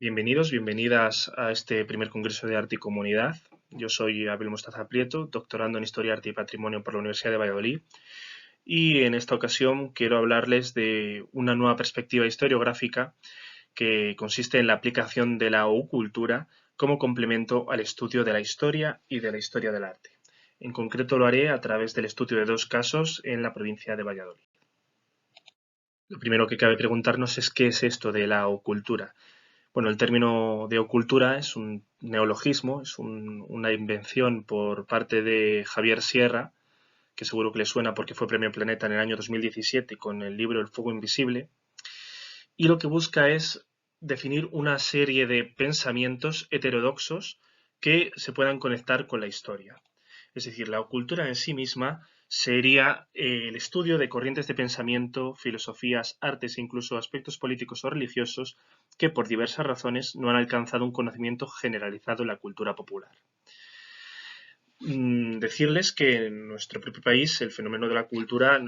Bienvenidos, bienvenidas a este primer Congreso de Arte y Comunidad. Yo soy Abel Mostaza Prieto, doctorando en Historia, Arte y Patrimonio por la Universidad de Valladolid. Y en esta ocasión quiero hablarles de una nueva perspectiva historiográfica que consiste en la aplicación de la ocultura como complemento al estudio de la historia y de la historia del arte. En concreto lo haré a través del estudio de dos casos en la provincia de Valladolid. Lo primero que cabe preguntarnos es qué es esto de la ocultura. Bueno, el término de ocultura es un neologismo, es una invención por parte de Javier Sierra, que seguro que le suena porque fue Premio Planeta en el año 2017 con el libro El fuego invisible, y lo que busca es definir una serie de pensamientos heterodoxos que se puedan conectar con la historia. Es decir, la ocultura en sí misma sería el estudio de corrientes de pensamiento, filosofías, artes e incluso aspectos políticos o religiosos que por diversas razones no han alcanzado un conocimiento generalizado en la cultura popular. Decirles que en nuestro propio país el fenómeno de la cultura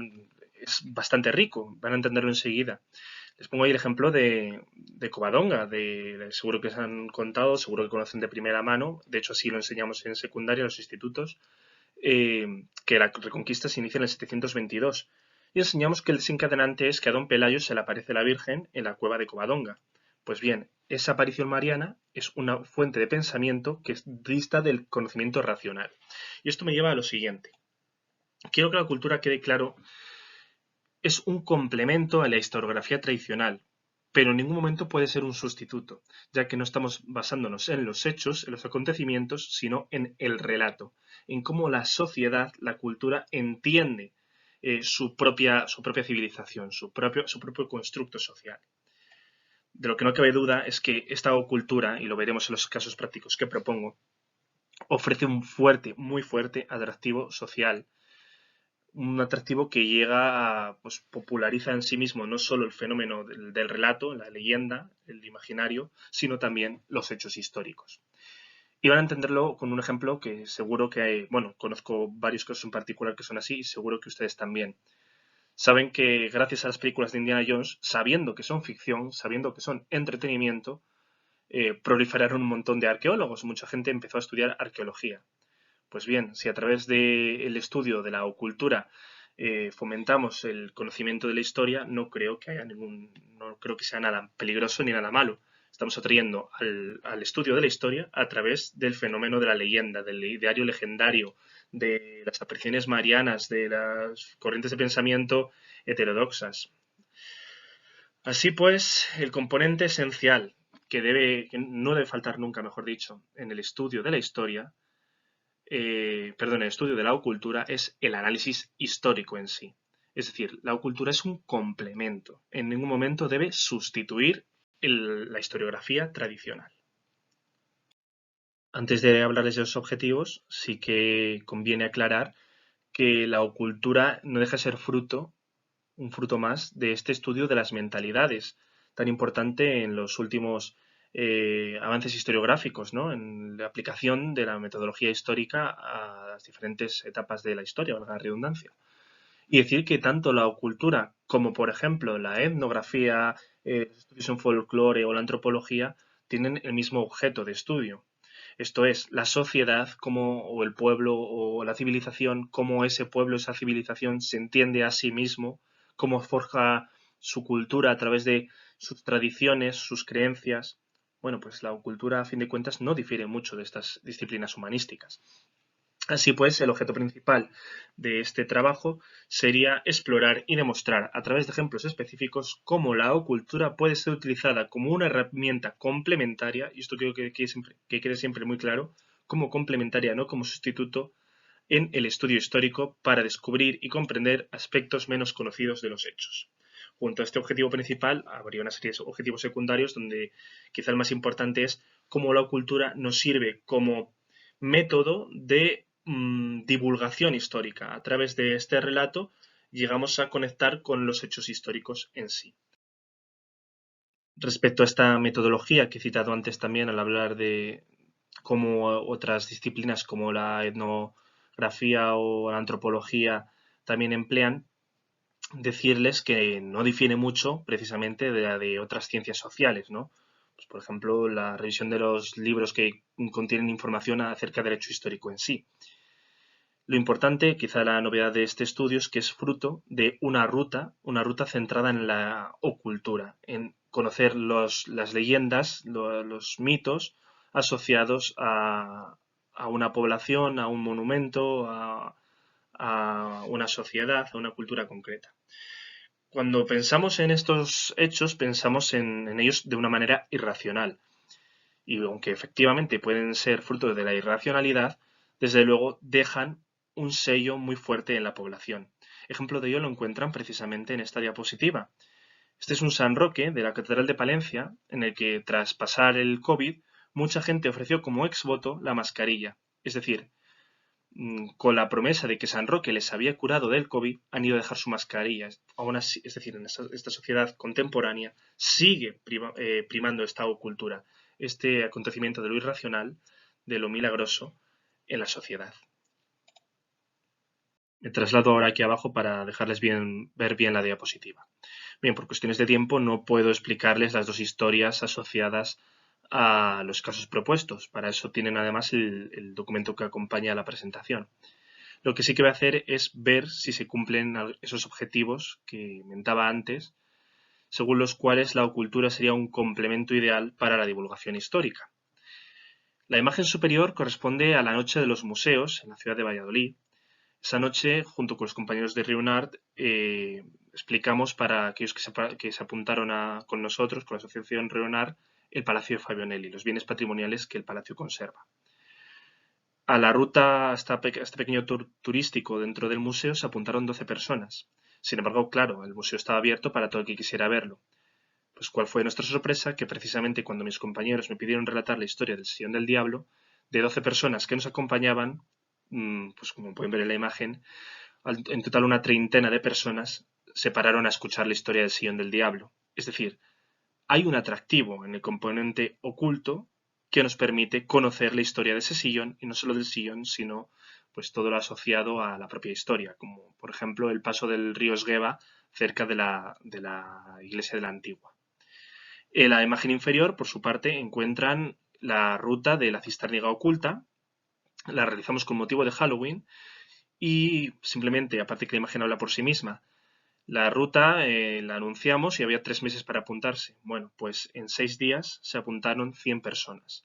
es bastante rico, van a entenderlo enseguida. Les pongo ahí el ejemplo de Covadonga, seguro que se han contado, seguro que conocen de primera mano, de hecho así lo enseñamos en secundaria, en los institutos, que la Reconquista se inicia en el 722. Y enseñamos que el desencadenante es que a don Pelayo se le aparece la Virgen en la cueva de Covadonga. Pues bien, esa aparición mariana es una fuente de pensamiento que dista del conocimiento racional. Y esto me lleva a lo siguiente. Quiero que la cultura quede claro, es un complemento a la historiografía tradicional, pero en ningún momento puede ser un sustituto, ya que no estamos basándonos en los hechos, en los acontecimientos, sino en el relato, en cómo la sociedad, la cultura, entiende su propia civilización, su propio constructo social. De lo que no cabe duda es que esta cultura, y lo veremos en los casos prácticos que propongo, ofrece un fuerte, muy fuerte atractivo social, un atractivo que llega a, pues, populariza en sí mismo no solo el fenómeno del relato, la leyenda, el imaginario, sino también los hechos históricos. Y van a entenderlo con un ejemplo que seguro que hay, bueno, conozco varios casos en particular que son así y seguro que ustedes también. Saben que gracias a las películas de Indiana Jones, sabiendo que son ficción, sabiendo que son entretenimiento, proliferaron un montón de arqueólogos. Mucha gente empezó a estudiar arqueología. Pues bien, si a través del estudio de la ocultura fomentamos el conocimiento de la historia, no creo que no creo que sea nada peligroso ni nada malo. Estamos atrayendo al estudio de la historia a través del fenómeno de la leyenda, del ideario legendario, de las apariciones marianas, de las corrientes de pensamiento heterodoxas. Así pues, el componente esencial que no debe faltar nunca, mejor dicho, en el estudio de la historia, el estudio de la ocultura es el análisis histórico en sí. Es decir, la ocultura es un complemento. En ningún momento debe sustituir la historiografía tradicional. Antes de hablarles de los objetivos, sí que conviene aclarar que la ocultura no deja de ser un fruto más de este estudio de las mentalidades, tan importante en los últimos avances historiográficos, ¿no? En la aplicación de la metodología histórica a las diferentes etapas de la historia, valga la redundancia. Y decir que tanto la ocultura como, por ejemplo, la etnografía, los estudios en folclore o la antropología tienen el mismo objeto de estudio. Esto es, la sociedad o el pueblo o la civilización, cómo ese pueblo, esa civilización se entiende a sí mismo, cómo forja su cultura a través de sus tradiciones, sus creencias. Bueno, pues la cultura, a fin de cuentas, no difiere mucho de estas disciplinas humanísticas. Así pues, el objeto principal de este trabajo sería explorar y demostrar a través de ejemplos específicos cómo la ocultura puede ser utilizada como una herramienta complementaria, y esto creo que quede siempre muy claro, como complementaria, no como sustituto, en el estudio histórico para descubrir y comprender aspectos menos conocidos de los hechos. Junto a este objetivo principal habría una serie de objetivos secundarios donde quizá el más importante es cómo la cultura nos sirve como método de divulgación histórica. A través de este relato llegamos a conectar con los hechos históricos en sí. Respecto a esta metodología que he citado antes también al hablar de cómo otras disciplinas como la etnografía o la antropología también emplean, decirles que no difiere mucho precisamente de la de otras ciencias sociales, ¿no? Pues, por ejemplo, la revisión de los libros que contienen información acerca del hecho histórico en sí. Lo importante, quizá la novedad de este estudio, es que es fruto de una ruta centrada en la ocultura, en conocer las leyendas, los mitos asociados a una población, a un monumento, a una sociedad, a una cultura concreta. Cuando pensamos en estos hechos, pensamos en ellos de una manera irracional. Y aunque efectivamente pueden ser fruto de la irracionalidad, desde luego dejan un sello muy fuerte en la población. Ejemplo de ello lo encuentran precisamente en esta diapositiva. Este es un San Roque de la Catedral de Palencia, en el que tras pasar el COVID, mucha gente ofreció como exvoto la mascarilla. Es decir, con la promesa de que San Roque les había curado del COVID, han ido a dejar su mascarilla. Aún así, es decir, en esta sociedad contemporánea sigue primando esta cultura, este acontecimiento de lo irracional, de lo milagroso en la sociedad. Me traslado ahora aquí abajo para dejarles ver bien la diapositiva. Bien, por cuestiones de tiempo no puedo explicarles las dos historias asociadas a los casos propuestos. Para eso tienen además el documento que acompaña a la presentación. Lo que sí que voy a hacer es ver si se cumplen esos objetivos que comentaba antes, según los cuales la ocultura sería un complemento ideal para la divulgación histórica. La imagen superior corresponde a la Noche de los Museos en la ciudad de Valladolid. Esa noche, junto con los compañeros de Reunard, explicamos para aquellos que se apuntaron con nosotros, con la asociación Reunard, el Palacio de Fabionelli, los bienes patrimoniales que el palacio conserva. A la ruta, hasta este pequeño tour turístico dentro del museo, se apuntaron 12 personas. Sin embargo, claro, el museo estaba abierto para todo el que quisiera verlo. Pues cuál fue nuestra sorpresa, que precisamente cuando mis compañeros me pidieron relatar la historia del Sillón del Diablo, de 12 personas que nos acompañaban, pues como pueden ver en la imagen, en total una treintena de personas se pararon a escuchar la historia del Sillón del Diablo. Es decir, hay un atractivo en el componente oculto que nos permite conocer la historia de ese sillón, y no solo del sillón, sino pues todo lo asociado a la propia historia, como por ejemplo el paso del río Esgueva cerca de la iglesia de la Antigua. En la imagen inferior, por su parte, encuentran la ruta de la cisterniga oculta. La realizamos con motivo de Halloween y simplemente, aparte que la imagen habla por sí misma, la ruta la anunciamos y había 3 meses para apuntarse. Bueno, pues en 6 días se apuntaron 100 personas.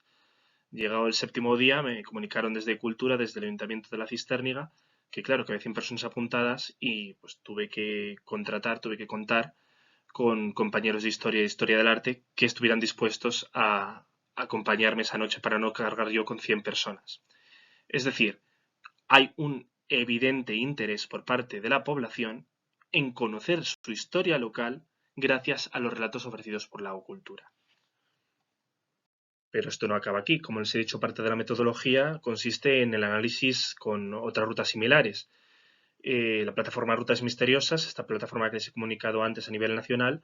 Llegado el séptimo día me comunicaron desde Cultura, desde el Ayuntamiento de la Cisterniga, que claro, que había 100 personas apuntadas y pues tuve que contar con compañeros de historia del arte que estuvieran dispuestos a acompañarme esa noche para no cargar yo con 100 personas. Es decir, hay un evidente interés por parte de la población en conocer su historia local gracias a los relatos ofrecidos por la ocultura. Pero esto no acaba aquí. Como les he dicho, parte de la metodología consiste en el análisis con otras rutas similares. La plataforma Rutas Misteriosas, esta plataforma que les he comunicado antes a nivel nacional,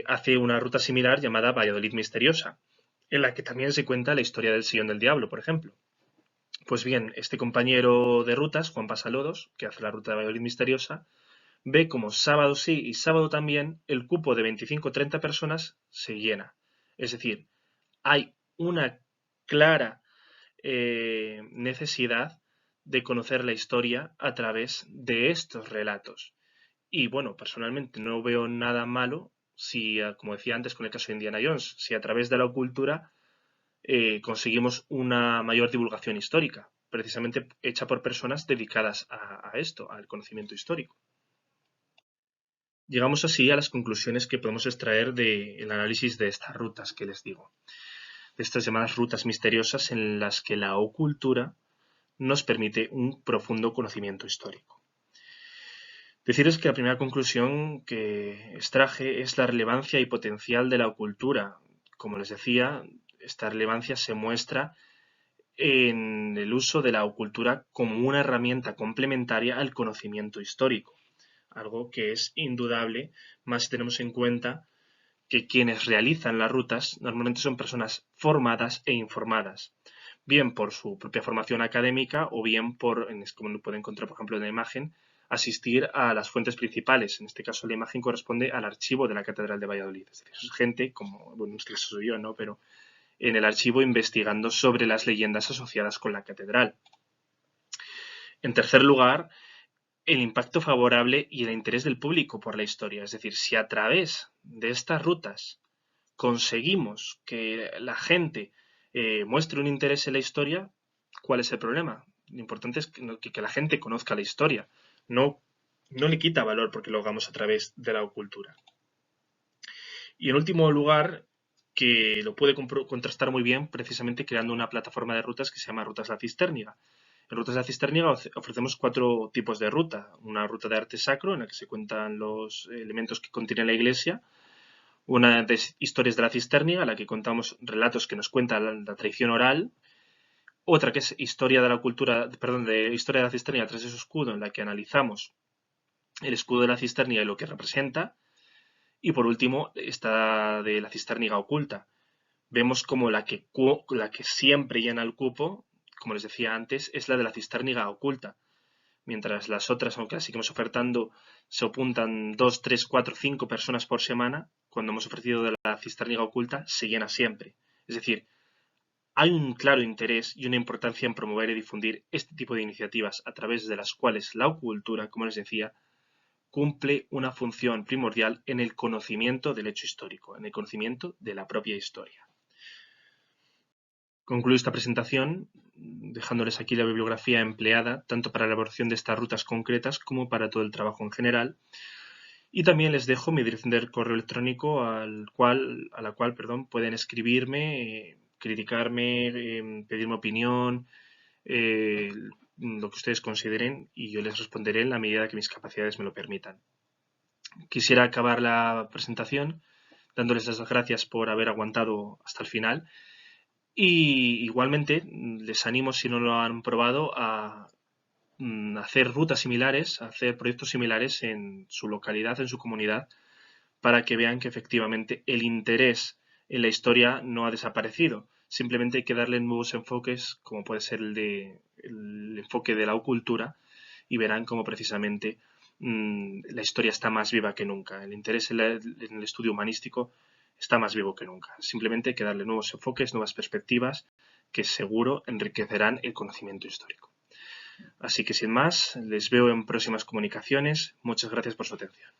hace una ruta similar llamada Valladolid Misteriosa, en la que también se cuenta la historia del Sillón del Diablo, por ejemplo. Pues bien, este compañero de rutas, Juan Pasalodos, que hace la ruta de Valladolid Misteriosa, ve como sábado sí y sábado también el cupo de 25-30 personas se llena. Es decir, hay una clara necesidad de conocer la historia a través de estos relatos. Y bueno, personalmente no veo nada malo si, como decía antes con el caso de Indiana Jones, si a través de la cultura conseguimos una mayor divulgación histórica, precisamente hecha por personas dedicadas a esto, al conocimiento histórico. Llegamos así a las conclusiones que podemos extraer del análisis de estas rutas que les digo, de estas llamadas rutas misteriosas en las que la ocultura nos permite un profundo conocimiento histórico. Deciros que la primera conclusión que extraje es la relevancia y potencial de la ocultura. Como les decía, esta relevancia se muestra en el uso de la ocultura como una herramienta complementaria al conocimiento histórico, algo que es indudable, más si tenemos en cuenta que quienes realizan las rutas normalmente son personas formadas e informadas, bien por su propia formación académica o bien por, como pueden encontrar por ejemplo en la imagen, asistir a las fuentes principales. En este caso, la imagen corresponde al archivo de la Catedral de Valladolid. Es decir, es gente, como, bueno, en este caso soy yo, ¿no? Pero en el archivo investigando sobre las leyendas asociadas con la catedral. En tercer lugar, el impacto favorable y el interés del público por la historia. Es decir, si a través de estas rutas conseguimos que la gente muestre un interés en la historia, ¿cuál es el problema? Lo importante es que la gente conozca la historia. No le quita valor porque lo hagamos a través de la cultura. Y en último lugar, que lo puede contrastar muy bien precisamente creando una plataforma de rutas que se llama Rutas La Cisterniga. En Rutas La Cisterniga ofrecemos 4 tipos de ruta. Una ruta de arte sacro en la que se cuentan los elementos que contiene la iglesia. Una de historias de la Cisterniga en la que contamos relatos que nos cuenta la tradición oral. Otra que es historia de la cultura, perdón, de historia de la Cisterniga tras su escudo, en la que analizamos el escudo de la Cisterniga y lo que representa. Y por último, esta de la cisterniga oculta. Vemos como la que siempre llena el cupo, como les decía antes, es la de la cisterniga oculta. Mientras las otras, aunque las seguimos ofertando, se apuntan 2, 3, 4, 5 personas por semana, cuando hemos ofrecido de la cisterniga oculta, se llena siempre. Es decir, hay un claro interés y una importancia en promover y difundir este tipo de iniciativas a través de las cuales la cultura, como les decía, cumple una función primordial en el conocimiento del hecho histórico, en el conocimiento de la propia historia. Concluyo esta presentación dejándoles aquí la bibliografía empleada tanto para la elaboración de estas rutas concretas como para todo el trabajo en general. Y también les dejo mi dirección de correo electrónico a la cual pueden escribirme, criticarme, pedirme opinión, lo que ustedes consideren y yo les responderé en la medida que mis capacidades me lo permitan. Quisiera acabar la presentación dándoles las gracias por haber aguantado hasta el final y igualmente les animo, si no lo han probado, a hacer rutas similares, a hacer proyectos similares en su localidad, en su comunidad, para que vean que efectivamente el interés en la historia no ha desaparecido. Simplemente hay que darle nuevos enfoques, como puede ser el enfoque de la cultura, y verán cómo precisamente la historia está más viva que nunca. El interés en el estudio humanístico está más vivo que nunca. Simplemente hay que darle nuevos enfoques, nuevas perspectivas, que seguro enriquecerán el conocimiento histórico. Así que sin más, les veo en próximas comunicaciones. Muchas gracias por su atención.